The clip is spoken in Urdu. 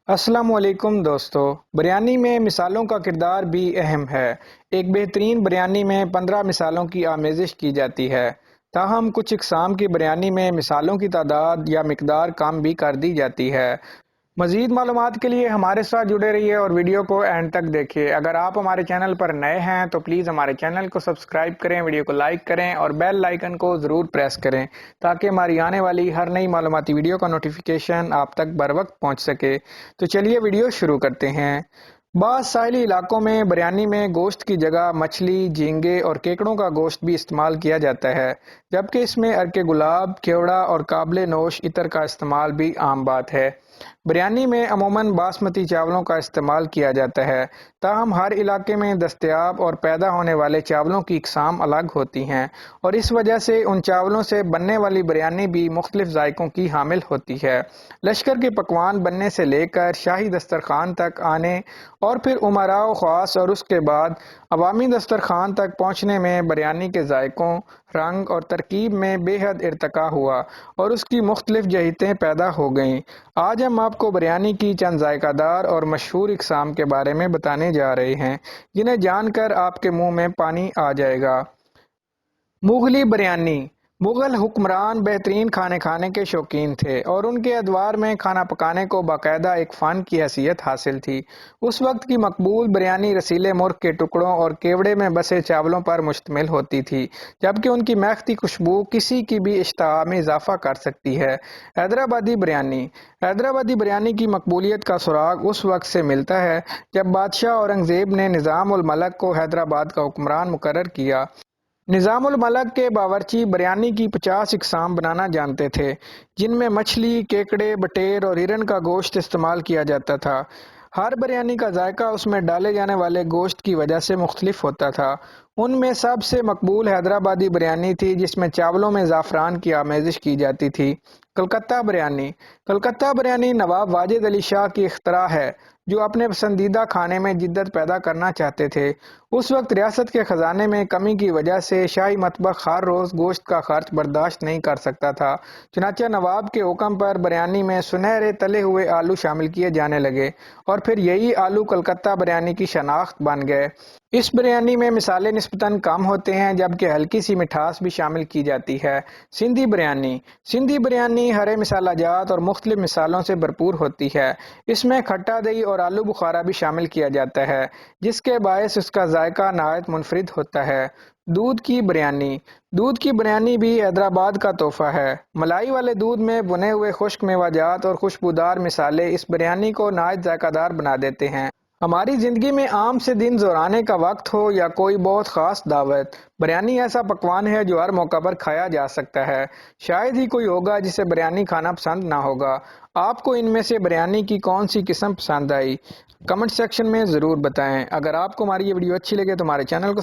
السلام علیکم دوستو، بریانی میں مثالوں کا کردار بھی اہم ہے۔ ایک بہترین بریانی میں 15 مثالوں کی آمیزش کی جاتی ہے، تاہم کچھ اقسام کی بریانی میں مثالوں کی تعداد یا مقدار کم بھی کر دی جاتی ہے۔ مزید معلومات کے لیے ہمارے ساتھ جڑے رہیے اور ویڈیو کو اینڈ تک دیکھیے۔ اگر آپ ہمارے چینل پر نئے ہیں تو پلیز ہمارے چینل کو سبسکرائب کریں، ویڈیو کو لائک کریں اور بیل آئیکن کو ضرور پریس کریں تاکہ ہماری آنے والی ہر نئی معلوماتی ویڈیو کا نوٹیفیکیشن آپ تک بروقت پہنچ سکے۔ تو چلیے ویڈیو شروع کرتے ہیں۔ بعض ساحلی علاقوں میں بریانی میں گوشت کی جگہ مچھلی، جھینگے اور کیکڑوں کا گوشت بھی استعمال کیا جاتا ہے، جبکہ اس میں ارک گلاب، کیوڑا اور قابل نوش عطر کا استعمال بھی عام بات ہے۔ بریانی میں عموماً باسمتی چاولوں کا استعمال کیا جاتا ہے، تاہم ہر علاقے میں دستیاب اور پیدا ہونے والے چاولوں کی اقسام الگ ہوتی ہیں اور اس وجہ سے ان چاولوں سے بننے والی بریانی بھی مختلف ذائقوں کی حامل ہوتی ہے۔ لشکر کے پکوان بننے سے لے کر شاہی دسترخوان تک آنے اور پھر امراء و خواص اور اس کے بعد عوامی دسترخوان تک پہنچنے میں بریانی کے ذائقوں، رنگ اور ترکیب میں بے حد ارتقا ہوا اور اس کی مختلف جہتیں پیدا ہو گئیں۔ آج ہم آپ کو بریانی کی چند ذائقہ دار اور مشہور اقسام کے بارے میں بتانے جا رہے ہیں، جنہیں جان کر آپ کے منہ میں پانی آ جائے گا۔ مغلی بریانی۔ مغل حکمران بہترین کھانے کھانے کے شوقین تھے اور ان کے ادوار میں کھانا پکانے کو باقاعدہ ایک فن کی حیثیت حاصل تھی۔ اس وقت کی مقبول بریانی رسیلے مرغ کے ٹکڑوں اور کیوڑے میں بسے چاولوں پر مشتمل ہوتی تھی، جبکہ ان کی مہکتی خوشبو کسی کی بھی اشتہا میں اضافہ کر سکتی ہے۔ حیدرآبادی بریانی۔ حیدرآبادی بریانی کی مقبولیت کا سراغ اس وقت سے ملتا ہے جب بادشاہ اورنگزیب نے نظام الملک کو حیدرآباد کا حکمران مقرر کیا۔ نظام الملک کے باورچی بریانی کی 50 اقسام بنانا جانتے تھے، جن میں مچھلی، کیکڑے، بٹیر اور ہرن کا گوشت استعمال کیا جاتا تھا۔ ہر بریانی کا ذائقہ اس میں ڈالے جانے والے گوشت کی وجہ سے مختلف ہوتا تھا۔ ان میں سب سے مقبول حیدرآبادی بریانی تھی، جس میں چاولوں میں زعفران کی آمیزش کی جاتی تھی۔ کلکتہ بریانی۔ کلکتہ بریانی نواب واجد علی شاہ کی اختراع ہے، جو اپنے پسندیدہ کھانے میں جدت پیدا کرنا چاہتے تھے۔ اس وقت ریاست کے خزانے میں کمی کی وجہ سے شاہی مطبخ ہر روز گوشت کا خرچ برداشت نہیں کر سکتا تھا، چنانچہ نواب کے حکم پر بریانی میں سنہرے تلے ہوئے آلو شامل کیے جانے لگے اور پھر یہی آلو کلکتہ بریانی کی شناخت بن گئے۔ اس بریانی میں مصالحے نسبتاً کم ہوتے ہیں، جبکہ ہلکی سی مٹھاس بھی شامل کی جاتی ہے۔ سندھی بریانی۔ سندھی بریانی ہرے مسالہ جات اور مختلف مثالوں سے بھرپور ہوتی ہے۔ اس میں کھٹا دہی اور آلو بخارا بھی شامل کیا جاتا ہے، جس کے باعث اس کا ذائقہ نہایت منفرد ہوتا ہے۔ دودھ کی بریانی۔ دودھ کی بریانی بھی حیدرآباد کا تحفہ ہے۔ ملائی والے دودھ میں بنے ہوئے خشک میوہ جات اور خوشبودار مصالحے اس بریانی کو نہایت ذائقہ دار بنا دیتے ہیں۔ ہماری زندگی میں عام سے دن زورانے کا وقت ہو یا کوئی بہت خاص دعوت، بریانی ایسا پکوان ہے جو ہر موقع پر کھایا جا سکتا ہے۔ شاید ہی کوئی ہوگا جسے بریانی کھانا پسند نہ ہوگا۔ آپ کو ان میں سے بریانی کی کون سی قسم پسند آئی؟ کمنٹ سیکشن میں ضرور بتائیں۔ اگر آپ کو ہماری یہ ویڈیو اچھی لگے تو ہمارے چینل کو